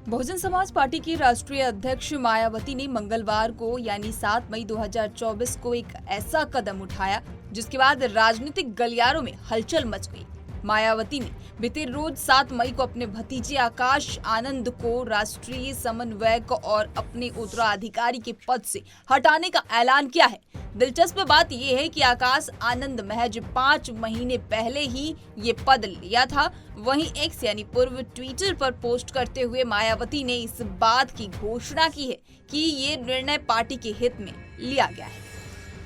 Bahujan Samaj party की राष्ट्रीय अध्यक्ष मायावती ने मंगलवार को यानी 7 मई 2024 को एक ऐसा कदम उठाया जिसके बाद राजनीतिक गलियारों में हलचल मच गई। मायावती ने बीते रोज 7 मई को अपने भतीजे आकाश आनंद को राष्ट्रीय समन्वयक और अपने उत्तराधिकारी के पद से हटाने का ऐलान किया है। दिलचस्प बात यह है कि आकाश आनंद महज 5 महीने पहले ही ये पद लिया था। वहीं एक्स यानी पूर्व ट्विटर पर पोस्ट करते हुए मायावती ने इस बात की घोषणा की है कि ये निर्णय पार्टी के हित में लिया गया है।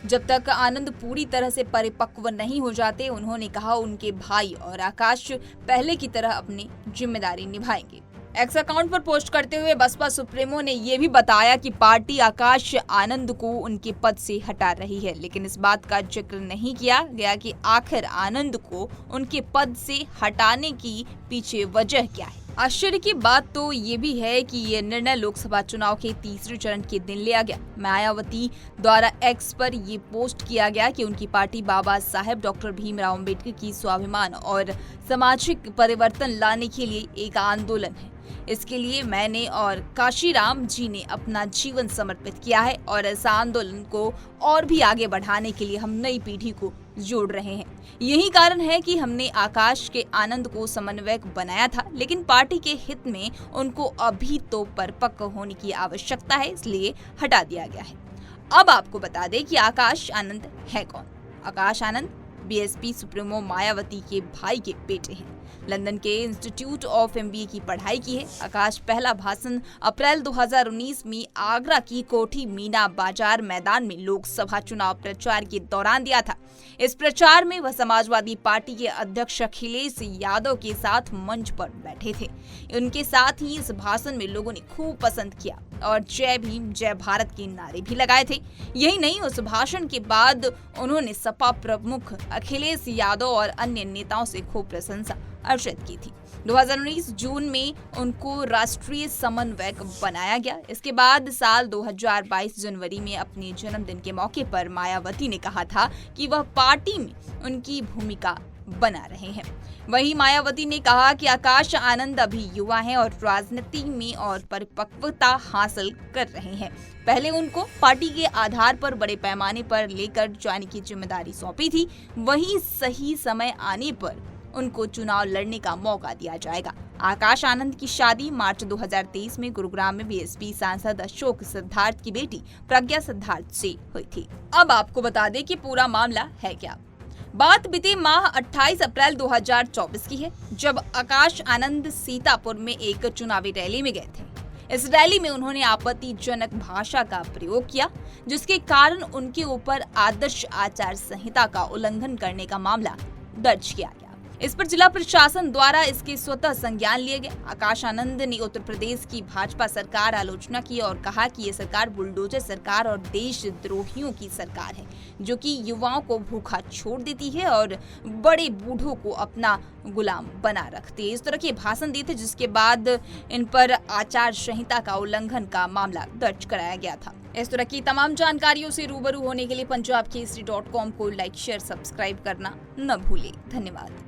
जब तक आनंद पूरी तरह से परिपक्व नहीं हो जाते, उन्होंने कहा उनके भाई और आकाश पहले की तरह अपनी जिम्मेदारी निभाएंगे। एक्स अकाउंट पर पोस्ट करते हुए बसपा सुप्रीमो ने यह भी बताया कि पार्टी आकाश आनंद को उनके पद से हटा रही है, लेकिन इस बात का जिक्र नहीं किया गया कि आखिर आनंद को उनके पद से हटाने की पीछे वजह क्या है। आश्चर्य की बात तो ये भी है कि ये निर्णय लोकसभा चुनाव के तीसरे चरण के दिन लिया गया। मायावती द्वारा एक्स पर ये पोस्ट किया गया कि उनकी पार्टी बाबा साहेब डॉक्टर भीमराव अम्बेडकर की स्वाभिमान और सामाजिक परिवर्तन लाने के लिए एक आंदोलन है। इसके लिए मैंने और काशीराम जी ने अपना जीवन समर्पित किया है और इस आंदोलन को और भी आगे बढ़ाने के लिए हम नई पीढ़ी को जोड़ रहे हैं। यही कारण है कि हमने आकाश के आनंद को समन्वयक बनाया था, लेकिन पार्टी के हित में उनको अभी तो परिपक्व होने की आवश्यकता है, इसलिए हटा दिया गया है। अब आपको बता दें कि आकाश आनंद है कौन। आकाश आनंद बीएसपी सुप्रीमो मायावती के भाई के बेटे हैं। लंदन के इंस्टीट्यूट ऑफ एमबीए की पढ़ाई की है। आकाश पहला भाषण अप्रैल 2019 में आगरा की कोठी मीना बाजार मैदान में लोकसभा चुनाव प्रचार के दौरान दिया था। इस प्रचार में वह समाजवादी पार्टी के अध्यक्ष अखिलेश यादव के साथ मंच पर बैठे थे। उनके साथ ही इस भाषण में लोगों ने खूब पसंद किया और जय भीम जय भारत के नारे भी लगाए थे। यही नहीं, उस भाषण के बाद उन्होंने सपा प्रमुख अखिलेश यादव और अन्य नेताओं से खूब प्रशंसा अर्जित की थी। 2019 जून में उनको राष्ट्रीय समन्वयक बनाया गया। इसके बाद साल 2022 जनवरी में अपने जन्मदिन के मौके पर मायावती ने कहा था कि वह पार्टी में उनकी भूमिका बना रहे हैं। वहीं मायावती ने कहा कि आकाश आनंद अभी युवा हैं और राजनीति में और परिपक्वता हासिल कर रहे हैं। पहले उनको पार्टी के आधार पर बड़े पैमाने पर लेकर जाने की जिम्मेदारी सौंपी थी, वहीं सही समय आने पर उनको चुनाव लड़ने का मौका दिया जाएगा। आकाश आनंद की शादी मार्च 2023 में गुरुग्राम में बीएसपी सांसद अशोक सिद्धार्थ की बेटी प्रज्ञा सिद्धार्थ से हुई थी। अब आपको बता दें कि पूरा मामला है क्या। बात बीते माह 28 अप्रैल 2024 की है, जब आकाश आनंद सीतापुर में एक चुनावी रैली में गए थे। इस रैली में उन्होंने आपत्तिजनक भाषा का प्रयोग किया, जिसके कारण उनके ऊपर आदर्श आचार संहिता का उल्लंघन करने का मामला दर्ज किया गया। इस पर जिला प्रशासन द्वारा इसके स्वतः संज्ञान लिए गए। आकाश आनंद ने उत्तर प्रदेश की भाजपा सरकार आलोचना की और कहा कि ये सरकार बुलडोजर सरकार और देशद्रोहियों की सरकार है, जो कि युवाओं को भूखा छोड़ देती है और बड़े बूढ़ों को अपना गुलाम बना रखती है। इस तरह के भाषण दिए थे, जिसके बाद इन पर आचार संहिता का उल्लंघन का मामला दर्ज कराया गया था। इस तरह की तमाम जानकारियों से रूबरू होने के लिए पंजाबकेसरी.com को लाइक, शेयर, सब्सक्राइब करना न भूलें। धन्यवाद।